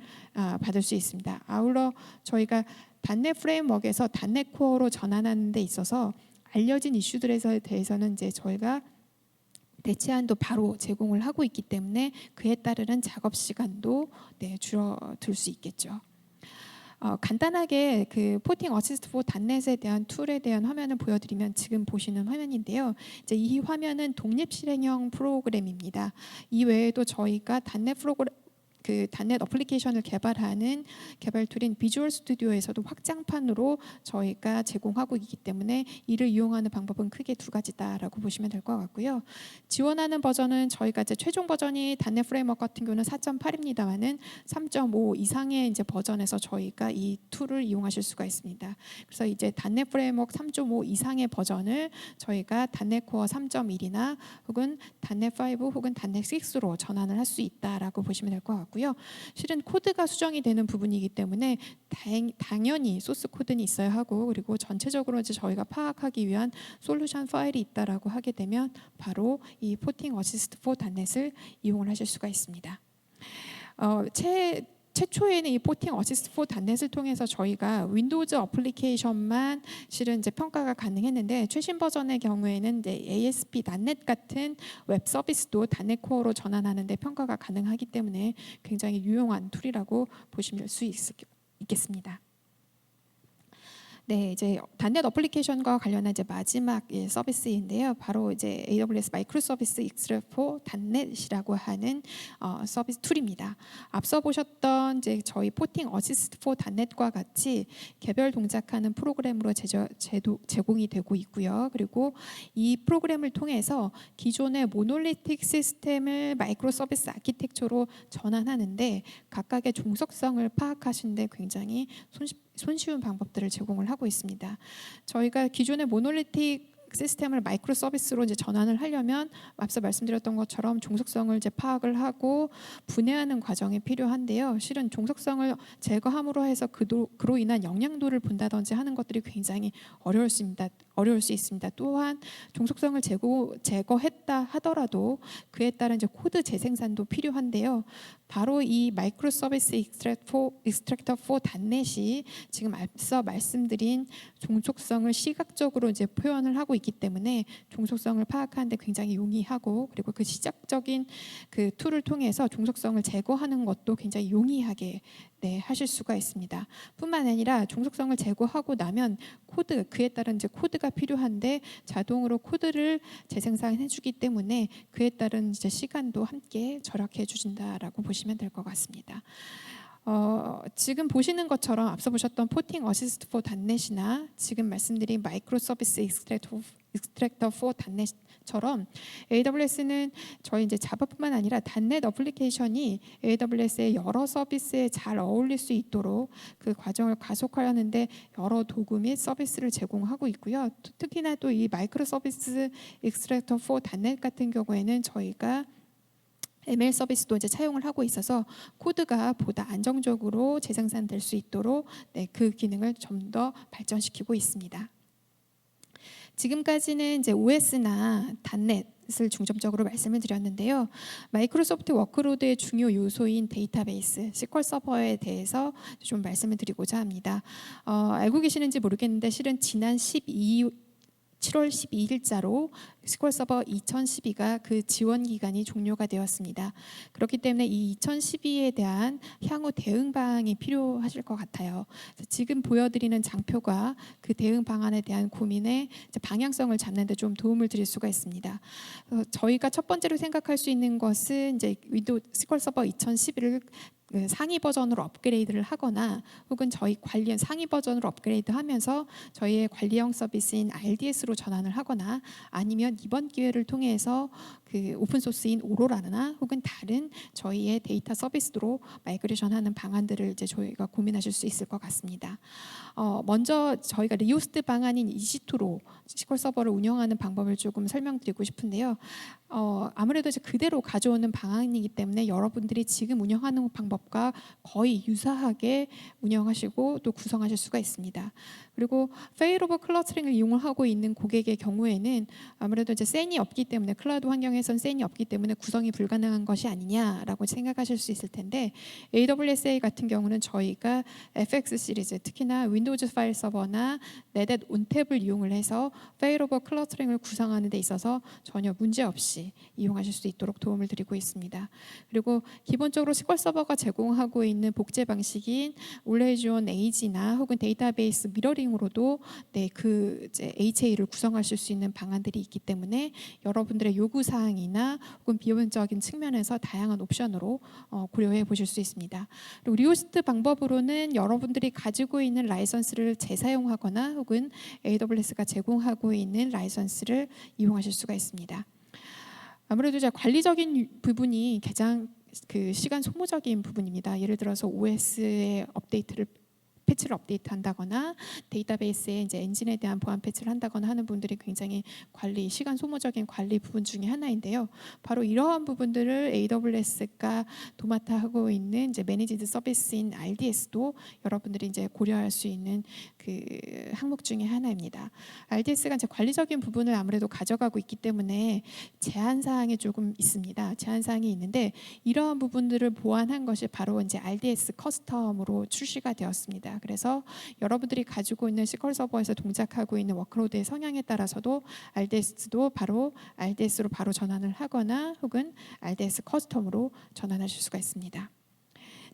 받을 수 있습니다. 아울러 저희가 .NET 프레임워크에서 .NET 코어로 전환하는 데 있어서 알려진 이슈들에 대해서는 이제 저희가 대체안도 바로 제공을 하고 있기 때문에 그에 따르는 작업 시간도 줄어들 수 있겠죠. 간단하게 그 포팅 어시스트 for .NET에 대한 툴에 대한 화면을 보여드리면 지금 보시는 화면인데요. 이제 이 화면은 독립 실행형 프로그램입니다. 이 외에도 저희가 .NET 어플리케이션을 개발하는 개발 툴인 비주얼 스튜디오에서도 확장판으로 저희가 제공하고 있기 때문에 이를 이용하는 방법은 크게 두 가지다라고 보시면 될 것 같고요. 지원하는 버전은 저희가 이제 최종 버전이 .NET 프레임워크 같은 경우는 4.8입니다만은 3.5 이상의 이제 버전에서 저희가 이 툴을 이용하실 수가 있습니다. 그래서 이제 .NET 프레임워크 3.5 이상의 버전을 저희가 .NET 코어 3.1이나 혹은 .NET 5 혹은 .NET 6로 전환을 할 수 있다라고 보시면 될 것 같고요. 실은 코드가 수정이 되는 부분이기 때문에 당연히 소스 코드는 있어야 하고 그리고 전체적으로 이제 저희가 파악하기 위한 솔루션 파일이 있다라고 하게 되면 바로 이 포팅 어시스트 for .NET을 이용을 하실 수가 있습니다. 최초에는 이 포팅 어시스트 for .NET을 통해서 저희가 윈도우즈 어플리케이션만 실은 이제 평가가 가능했는데 최신 버전의 경우에는 이제 ASP.NET 같은 웹 서비스도 .NET 코어로 전환하는 데 평가가 가능하기 때문에 굉장히 유용한 툴이라고 보실 수 있겠습니다. 네, 이제 단넷 어플리케이션과 관련한 이제 마지막 서비스인데요. 바로 이제 AWS 마이크로 서비스 익스트랙터 단넷이라고 하는 서비스 툴입니다. 앞서 보셨던 이제 저희 포팅 어시스트 포 단넷과 같이 개별 동작하는 프로그램으로 제공이 되고 있고요. 그리고 이 프로그램을 통해서 기존의 모놀리틱 시스템을 마이크로 서비스 아키텍처로 전환하는데 각각의 종속성을 파악하시는데 굉장히 손쉬운 방법들을 제공을 하고 있습니다. 저희가 기존의 모놀리틱 시스템을 마이크로 서비스로 이제 전환을 하려면 앞서 말씀드렸던 것처럼 종속성을 이제 파악을 하고 분해하는 과정이 필요한데요. 실은 종속성을 제거함으로 해서 그로 인한 영향도를 본다든지 하는 것들이 굉장히 어려울 수 있습니다. 또한 종속성을 제거했다 하더라도 그에 따른 이제 코드 재생산도 필요한데요. 바로 이 마이크로 서비스 익스트랙터 4 단넷이 지금 앞서 말씀드린 종속성을 시각적으로 이제 표현을 하고 있기 때문에 종속성을 파악하는데 굉장히 용이하고 그리고 그 시작적인 그 툴을 통해서 종속성을 제거하는 것도 굉장히 용이하게 하실 수가 있습니다. 뿐만 아니라 종속성을 제거하고 나면 그에 따른 이제 코드가 필요한데 자동으로 코드를 재생산해주기 때문에 그에 따른 이제 시간도 함께 절약해 주신다라고 보시면 될 것 같습니다. 지금 보시는 것처럼 앞서 보셨던 포팅 어시스트 포 단넷이나 지금 말씀드린 마이크로 서비스 익스트랙터 4 단넷처럼 AWS는 저희 이제 자바뿐만 아니라 단넷 어플리케이션이 AWS의 여러 서비스에 잘 어울릴 수 있도록 그 과정을 가속화하는데 여러 도구 및 서비스를 제공하고 있고요. 특히나 또 이 마이크로 서비스 익스트랙터 4 단넷 같은 경우에는 저희가 ML 서비스도 이제 차용을 하고 있어서 코드가 보다 안정적으로 재생산될 수 있도록 그 기능을 좀 더 발전시키고 있습니다. 지금까지는 이제 OS나 단넷을 중점적으로 말씀을 드렸는데요. 마이크로소프트 워크로드의 중요 요소인 데이터베이스, SQL 서버에 대해서 좀 말씀을 드리고자 합니다. 알고 계시는지 모르겠는데 실은 지난 7월 12일자로 SQL 서버 2012가 그 지원 기간이 종료가 되었습니다. 그렇기 때문에 이 2012에 대한 향후 대응 방안이 필요하실 것 같아요. 지금 보여드리는 장표가 그 대응 방안에 대한 고민의 방향성을 잡는 데 좀 도움을 드릴 수가 있습니다. 저희가 첫 번째로 생각할 수 있는 것은 이제 윈도우 SQL 서버 2011을 상위 버전으로 업그레이드를 하거나 혹은 저희 관리형 상위 버전으로 업그레이드하면서 저희의 관리형 서비스인 RDS로 전환을 하거나 아니면 이번 기회를 통해서 그 오픈소스인 오로라나 혹은 다른 저희의 데이터 서비스로 마이그레이션하는 방안들을 이제 저희가 고민하실 수 있을 것 같습니다. 먼저 저희가 리호스트 방안인 EC2로 SQL 서버를 운영하는 방법을 조금 설명드리고 싶은데요. 아무래도 이제 그대로 가져오는 방안이기 때문에 여러분들이 지금 운영하는 방법과 거의 유사하게 운영하시고 또 구성하실 수가 있습니다. 그리고 페일오버 클러스터링을 이용하고 있는 고객의 경우에는 아무래도 이제 센이 없기 때문에 클라우드 환경에선 센이 없기 때문에 구성이 불가능한 것이 아니냐라고 생각하실 수 있을 텐데 AWS 같은 경우는 저희가 FX 시리즈 특히나 윈도우즈 파일 서버나 레댓 온탭을 이용을 해서 페일오버 클러스터링을 구성하는 데 있어서 전혀 문제 없이 이용하실 수 있도록 도움을 드리고 있습니다. 그리고 기본적으로 SQL 서버가 제공하고 있는 복제 방식인 올레이즈온 에이지나 혹은 데이터베이스 미러링으로도 그 이제 HA를 구성하실 수 있는 방안들이 있기 때문에 여러분들의 요구 사항이나 혹은 비용적인 측면에서 다양한 옵션으로 고려해 보실 수 있습니다. 그리고 리호스트 방법으로는 여러분들이 가지고 있는 라이선스를 재사용하거나 혹은 AWS가 제공하고 있는 라이선스를 이용하실 수가 있습니다. 아무래도 이제 관리적인 부분이 가장 그 시간 소모적인 부분입니다. 예를 들어서 OS의 패치를 업데이트한다거나 데이터베이스의 이제 엔진에 대한 보안 패치를 한다거나 하는 분들이 굉장히 시간 소모적인 관리 부분 중에 하나인데요. 바로 이러한 부분들을 AWS가 도맡아 하고 있는 이제 매니지드 서비스인 RDS도 여러분들이 이제 고려할 수 있는 그 항목 중에 하나입니다. RDS가 이제 관리적인 부분을 아무래도 가져가고 있기 때문에 제한 사항이 조금 있습니다. 제한 사항이 있는데 이러한 부분들을 보완한 것이 바로 이제 RDS 커스텀으로 출시가 되었습니다. 그래서 여러분들이 가지고 있는 SQL 서버에서 동작하고 있는 워크로드의 성향에 따라서도 RDS로 바로 전환을 하거나 혹은 RDS 커스텀으로 전환하실 수가 있습니다.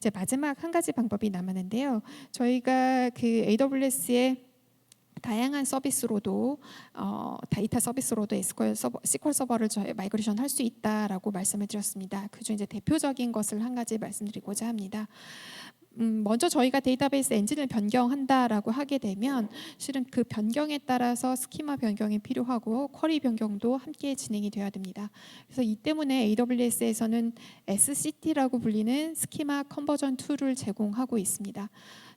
이제 마지막 한 가지 방법이 남았는데요. 저희가 그 AWS의 다양한 서비스로도 데이터 서비스로도 SQL 서버를 마이그레이션 할 수 있다라고 말씀을 드렸습니다. 그중 이제 대표적인 것을 한 가지 말씀드리고자 합니다. 먼저 저희가 데이터베이스 엔진을 변경한다라고 하게 되면 실은 그 변경에 따라서 스키마 변경이 필요하고 쿼리 변경도 함께 진행이 돼야 됩니다. 그래서 이 때문에 AWS에서는 SCT라고 불리는 스키마 컨버전 툴을 제공하고 있습니다.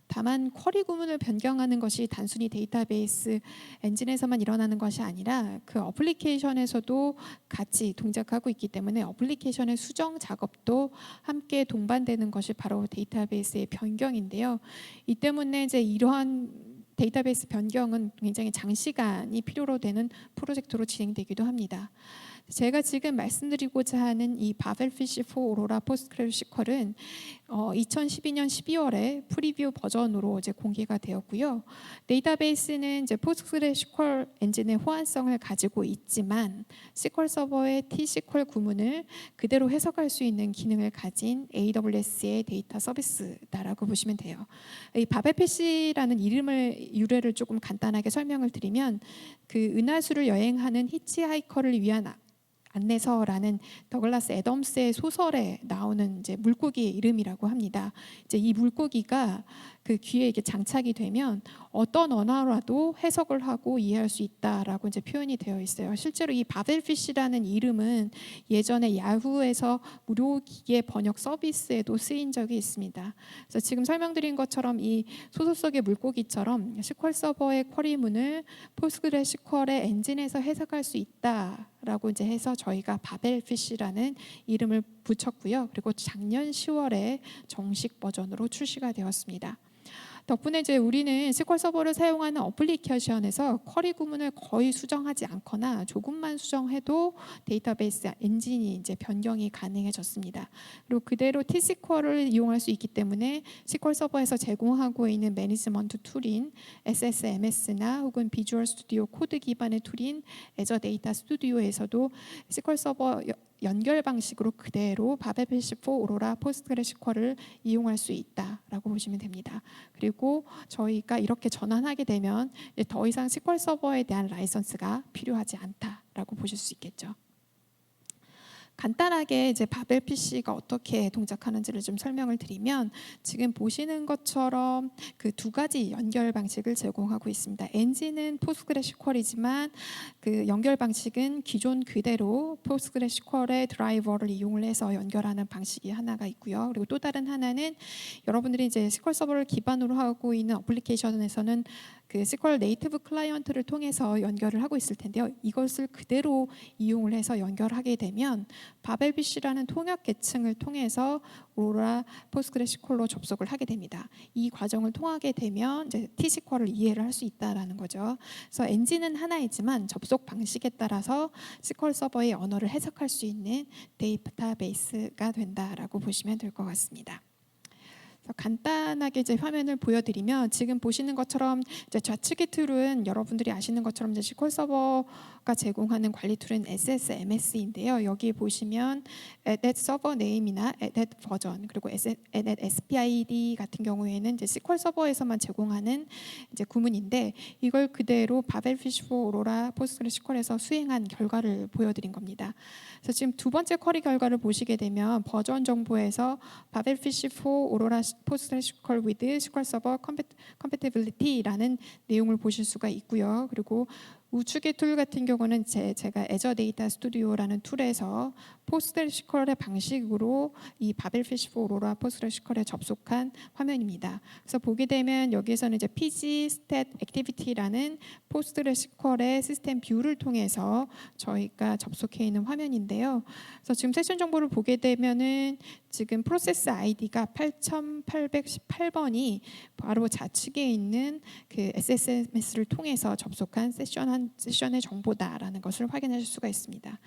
다만 쿼리 구문을 변경하는 것이 단순히 데이터베이스 엔진에서만 일어나는 것이 아니라 그 어플리케이션에서도 같이 동작하고 있기 때문에 어플리케이션의 수정 작업도 함께 동반되는 것이 바로 데이터베이스의 변경인데요. 이 때문에 이제 이러한 데이터베이스 변경은 굉장히 장시간이 필요로 되는 프로젝트로 진행되기도 합니다. 제가 지금 말씀드리고자 하는 이 바벨피쉬 4 오로라 포스트그레스QL은 2012년 12월에 프리뷰 버전으로 이제 공개가 되었고요. 데이터베이스는 이제 포스트그레스QL 엔진의 호환성을 가지고 있지만 SQL 서버의 T-SQL 구문을 그대로 해석할 수 있는 기능을 가진 AWS의 데이터 서비스다라고 보시면 돼요. 이 바벨피쉬라는 이름을 유래를 조금 간단하게 설명을 드리면 그 은하수를 여행하는 히치하이커를 위한 안내서라는 더글라스 애덤스의 소설에 나오는 이제 물고기의 이름이라고 합니다. 이제 이 물고기가 그 귀에 이게 장착이 되면 어떤 언어라도 해석을 하고 이해할 수 있다라고 이제 표현이 되어 있어요. 실제로 이 바벨피쉬라는 이름은 예전에 야후에서 무료 기계 번역 서비스에도 쓰인 적이 있습니다. 그래서 지금 설명드린 것처럼 이 소설 속의 물고기처럼 SQL 서버의 쿼리문을 포스트그레스QL의 엔진에서 해석할 수 있다라고 이제 해서 저희가 바벨피쉬라는 이름을 붙였고요. 그리고 작년 10월에 정식 버전으로 출시가 되었습니다. 덕분에 이제 우리는 SQL 서버를 사용하는 어플리케이션에서 쿼리 구문을 거의 수정하지 않거나 조금만 수정해도 데이터베이스 엔진이 이제 변경이 가능해졌습니다. 그리고 그대로 T-SQL을 이용할 수 있기 때문에 SQL 서버에서 제공하고 있는 매니지먼트 툴인 SSMS나 혹은 비주얼 스튜디오 코드 기반의 툴인 애저 데이터 스튜디오에서도 SQL 서버 연결 방식으로 그대로 바벨피쉬 4 오로라 포스트그레스QL을 이용할 수 있다라고 보시면 됩니다. 그리고 저희가 이렇게 전환하게 되면 더 이상 SQL 서버에 대한 라이선스가 필요하지 않다라고 보실 수 있겠죠. 간단하게 이제 바벨피쉬가 어떻게 동작하는지를 좀 설명을 드리면 지금 보시는 것처럼 그 두 가지 연결 방식을 제공하고 있습니다. 엔진은 포스트그레스QL이지만 그 연결 방식은 기존 그대로 포스트그레스QL의 드라이버를 이용을 해서 연결하는 방식이 하나가 있고요. 그리고 또 다른 하나는 여러분들이 이제 SQL 서버를 기반으로 하고 있는 어플리케이션에서는 그 SQL 네이티브 클라이언트를 통해서 연결을 하고 있을 텐데요. 이것을 그대로 이용을 해서 연결하게 되면 바벨피쉬라는 통역 계층을 통해서 오로라 포스트그레스QL로 접속을 하게 됩니다. 이 과정을 통하게 되면 이제 T-SQL을 이해를 할 수 있다라는 거죠. 그래서 엔진은 하나이지만 접속 방식에 따라서 SQL 서버의 언어를 해석할 수 있는 데이터베이스가 된다라고 보시면 될 것 같습니다. 간단하게 이제 화면을 보여드리면 지금 보시는 것처럼 이제 좌측의 툴은 여러분들이 아시는 것처럼 이제 SQL 서버가 제공하는 관리 툴은 SSMS인데요. 여기 보시면 add server name이나 add 버전 그리고 add SPID 같은 경우에는 이제 SQL 서버에서만 제공하는 이제 구문인데 이걸 그대로 바벨피쉬 4 오로라 포스트그레스QL에서 수행한 결과를 보여드린 겁니다. 그래서 지금 두 번째 쿼리 결과를 보시게 되면 버전 정보에서 바벨피쉬 4 오로라 PostgreSQL with SQL Server Compatibility라는 내용을 보실 수가 있고요. 그리고 우측의 툴 같은 경우는 제가 애저 데이터 스튜디오라는 툴에서 포스트그레스QL의 방식으로 이 바벨피쉬 4 오로라 포스트그레스QL에 접속한 화면입니다. 그래서 보게 되면 여기에서는 이제 pg stat activity라는 포스트그레스QL의 시스템 뷰를 통해서 저희가 접속해 있는 화면인데요. 그래서 지금 세션 정보를 보게 되면은 지금 프로세스 아이디가 8818번이 바로 좌측에 있는 그 SSMS를 통해서 접속한 세션 한 세션의 정보다라는 것을 확인하실 수가 있습니다.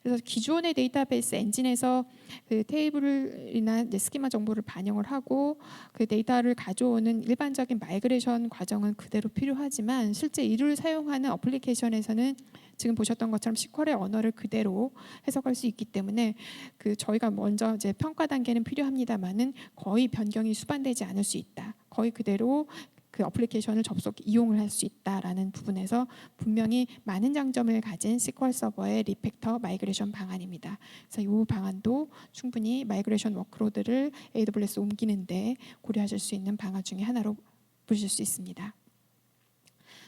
그래서 기존의 데이터베이스 엔진에서 그 테이블이나 이제 스키마 정보를 반영을 하고 그 데이터를 가져오는 일반적인 마이그레이션 과정은 그대로 필요하지만 실제 이를 사용하는 어플리케이션에서는 지금 보셨던 것처럼 SQL의 언어를 그대로 해석할 수 있기 때문에 그 저희가 먼저 이제 평가 단계는 필요합니다만은 거의 변경이 수반되지 않을 수 있다. 거의 그대로 그 어플리케이션을 이용을 할 수 있다라는 부분에서 분명히 많은 장점을 가진 SQL 서버의 리팩터 마이그레이션 방안입니다. 그래서 이 방안도 충분히 마이그레이션 워크로드를 AWS 옮기는데 고려하실 수 있는 방안 중에 하나로 보실 수 있습니다.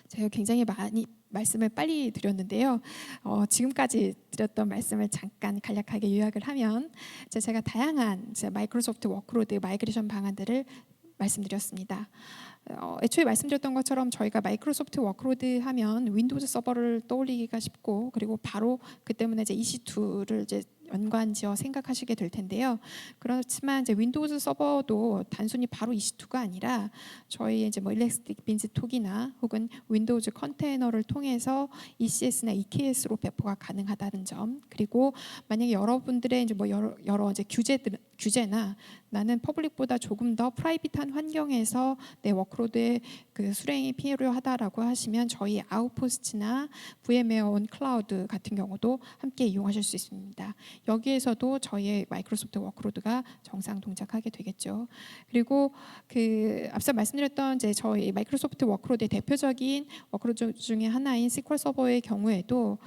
제가 굉장히 많이 말씀을 빨리 드렸는데요. 지금까지 드렸던 말씀을 잠깐 간략하게 요약을 하면 제가 다양한 마이크로소프트 워크로드 마이그레이션 방안들을 말씀드렸습니다. 애초에 말씀드렸던 것처럼 저희가 마이크로소프트 워크로드 하면 윈도우즈 서버를 떠올리기가 쉽고 그리고 바로 그 때문에 이제 EC2를 이제 연관지어 생각하시게 될 텐데요. 그렇지만 이제 윈도우즈 서버도 단순히 바로 EC2가 아니라 저희 이제 뭐 일렉트릭 빈즈톡이나 혹은 윈도우즈 컨테이너를 통해서 ECS나 EKS로 배포가 가능하다는 점, 그리고 만약에 여러분들의 이제 뭐 여러 이제 규제나 나는 퍼블릭보다 조금 더 프라이빗한 환경에서 내 워크로드의 그 수행이 필요하다라고 하시면 저희 아웃포스트나 VMware 온 클라우드 같은 경우도 함께 이용하실 수 있습니다. 여기에서도 저희의 마이크로소프트 워크로드가 정상 동작하게 되겠죠. 그리고 그 앞서 말씀드렸던 이제 저희 마이크로소프트 워크로드의 대표적인 워크로드 중에 하나인 SQL 서버의 경우에도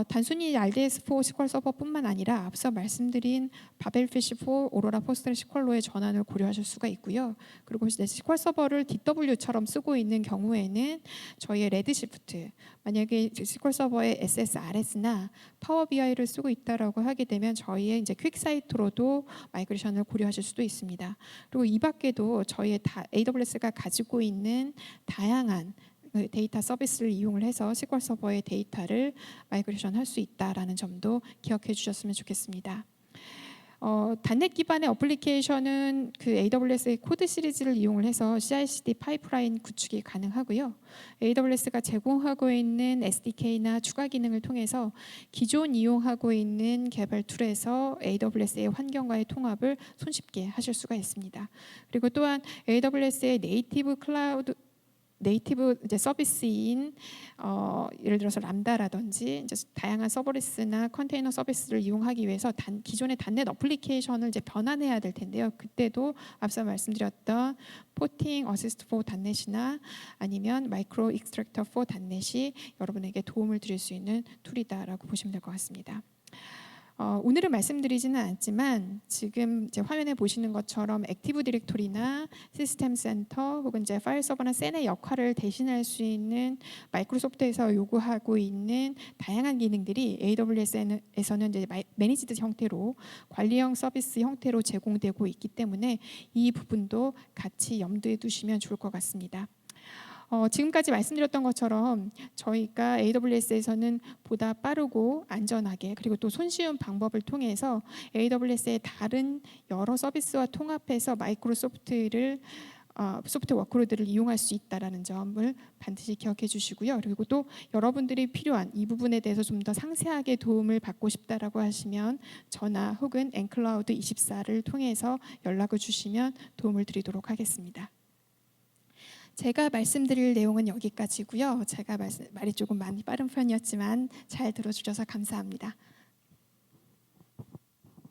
단순히 RDS4 SQL 서버뿐만 아니라 앞서 말씀드린 바벨피쉬4, 오로라 포스트그레스QL로의 전환을 고려하실 수가 있고요. 그리고 이제 SQL 서버를 DW처럼 쓰고 있는 경우에는 저희의 레드시프트, 만약에 SQL 서버의 SSRS나 파워 BI를 쓰고 있다라고 하게 되면 저희의 이제 퀵사이트로도 마이그레이션을 고려하실 수도 있습니다. 그리고 이 밖에도 저희의 AWS가 가지고 있는 다양한 데이터 서비스를 이용을 해서 SQL 서버의 데이터를 마이그레이션 할 수 있다라는 점도 기억해 주셨으면 좋겠습니다. 단넷 기반의 어플리케이션은 그 AWS의 코드 시리즈를 이용을 해서 CI/CD 파이프라인 구축이 가능하고요. AWS가 제공하고 있는 SDK나 추가 기능을 통해서 기존 이용하고 있는 개발 툴에서 AWS의 환경과의 통합을 손쉽게 하실 수가 있습니다. 그리고 또한 AWS의 네이티브 이제 서비스인 예를 들어서 람다라든지 이제 다양한 서버리스나 컨테이너 서비스를 이용하기 위해서 기존의 단넷 어플리케이션을 이제 변환해야 될 텐데요. 그때도 앞서 말씀드렸던 포팅 어시스트 포 단넷이나 아니면 마이크로 익스트랙터 포 단넷이 여러분에게 도움을 드릴 수 있는 툴이다라고 보시면 될 것 같습니다. 오늘은 말씀드리지는 않지만 지금 이제 화면에 보시는 것처럼 액티브 디렉토리나 시스템 센터 혹은 이제 파일 서버나 센의 역할을 대신할 수 있는 마이크로소프트에서 요구하고 있는 다양한 기능들이 AWS에서는 이제 매니지드 형태로 관리형 서비스 형태로 제공되고 있기 때문에 이 부분도 같이 염두에 두시면 좋을 것 같습니다. 지금까지 말씀드렸던 것처럼 저희가 AWS에서는 보다 빠르고 안전하게 그리고 또 손쉬운 방법을 통해서 AWS의 다른 여러 서비스와 통합해서 마이크로소프트 워크로드를 이용할 수 있다는 점을 반드시 기억해 주시고요. 그리고 또 여러분들이 필요한 이 부분에 대해서 좀 더 상세하게 도움을 받고 싶다라고 하시면 전화 혹은 엔클라우드 24를 통해서 연락을 주시면 도움을 드리도록 하겠습니다. 제가 말씀드릴 내용은 여기까지고요. 제가 말이 조금 많이 빠른 편이었지만 잘 들어주셔서 감사합니다.